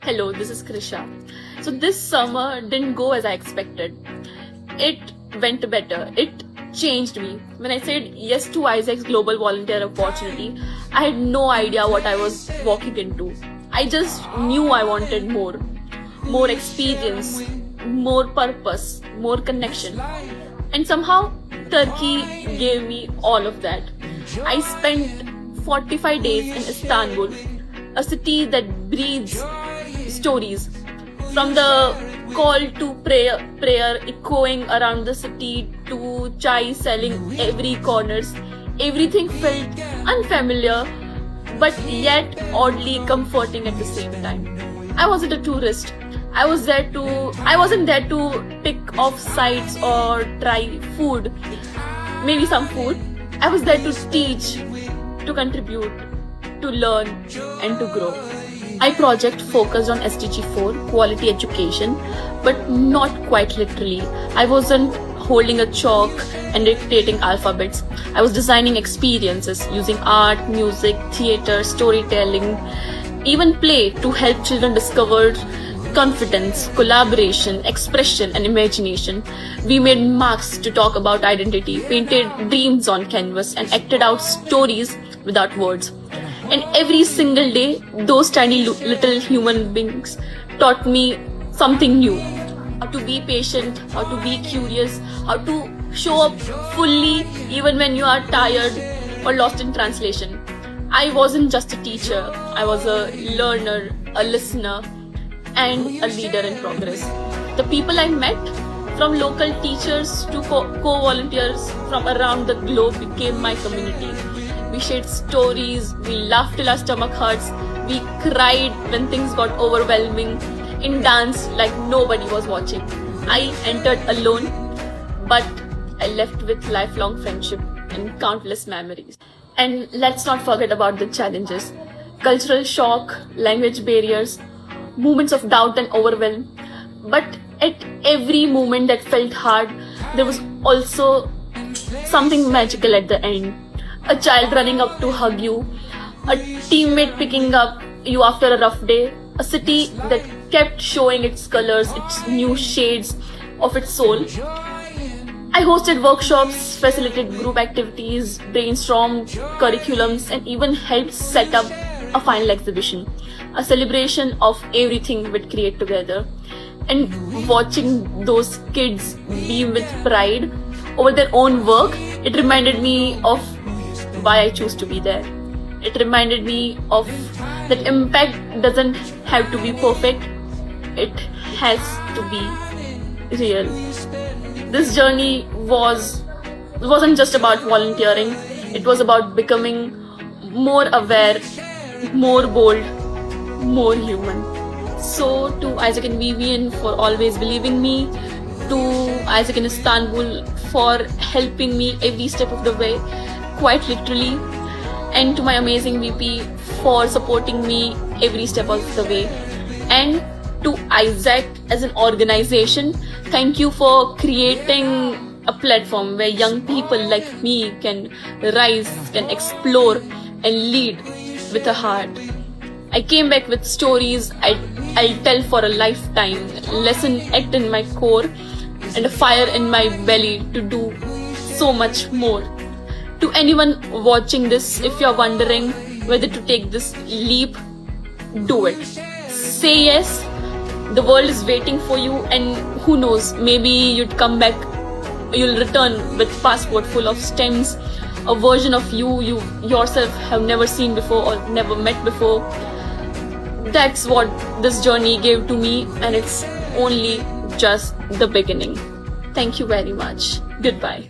Hello, this is Krisha. So this summer didn't go as I expected. It went better. It changed me. When I said yes to Isaac's global volunteer opportunity, I had no idea what I was walking into. I just knew I wanted more. More experience, more purpose, more connection. And somehow Turkey gave me all of that. I spent 45 days in Istanbul, a city that breathes stories. From the call to prayer echoing around the city to chai selling every corners, everything felt unfamiliar but yet oddly comforting at the same time. I wasn't a tourist. I wasn't there to tick off sites or try food. Maybe some food. I was there to teach, to contribute, to learn and to grow. My project focused on SDG 4, quality education, but not quite literally. I wasn't holding a chalk and dictating alphabets. I was designing experiences using art, music, theater, storytelling, even play to help children discover confidence, collaboration, expression, and imagination. We made masks to talk about identity, painted dreams on canvas, and acted out stories without words. And every single day, those tiny little human beings taught me something new. How to be patient, how to be curious, how to show up fully even when you are tired or lost in translation. I wasn't just a teacher, I was a learner, a listener, and a leader in progress. The people I met, from local teachers to co-volunteers from around the globe, became my community. We shared stories, we laughed till our stomach hurts, we cried when things got overwhelming, in dance like nobody was watching. I entered alone, but I left with lifelong friendship and countless memories. And let's not forget about the challenges. Cultural shock, language barriers, moments of doubt and overwhelm. But at every moment that felt hard, there was also something magical at the end. A child running up to hug you, a teammate picking up you after a rough day, a city that kept showing its colors, its new shades of its soul. I hosted workshops, facilitated group activities, brainstormed curriculums, and even helped set up a final exhibition, a celebration of everything we'd create together. And watching those kids beam with pride over their own work, it reminded me of why I choose to be there. It reminded me of that impact doesn't have to be perfect, it has to be real. This journey wasn't just about volunteering, it was about becoming more aware, more bold, more human. So to Isaac and Vivian for always believing me, to Isaac in Istanbul for helping me every step of the way, quite literally, and to my amazing VP for supporting me every step of the way, and to Isaac as an organization, thank you for creating a platform where young people like me can rise, can explore and lead with a heart. I came back with stories I'll tell for a lifetime, lesson act in my core, and a fire in my belly to do so much more. To anyone watching this, if you're wondering whether to take this leap, do it. Say yes, the world is waiting for you, and who knows, maybe you'd come back, you'll return with passport full of stems, a version of you yourself have never seen before or never met before. That's what this journey gave to me, and it's only just the beginning. Thank you very much. Goodbye.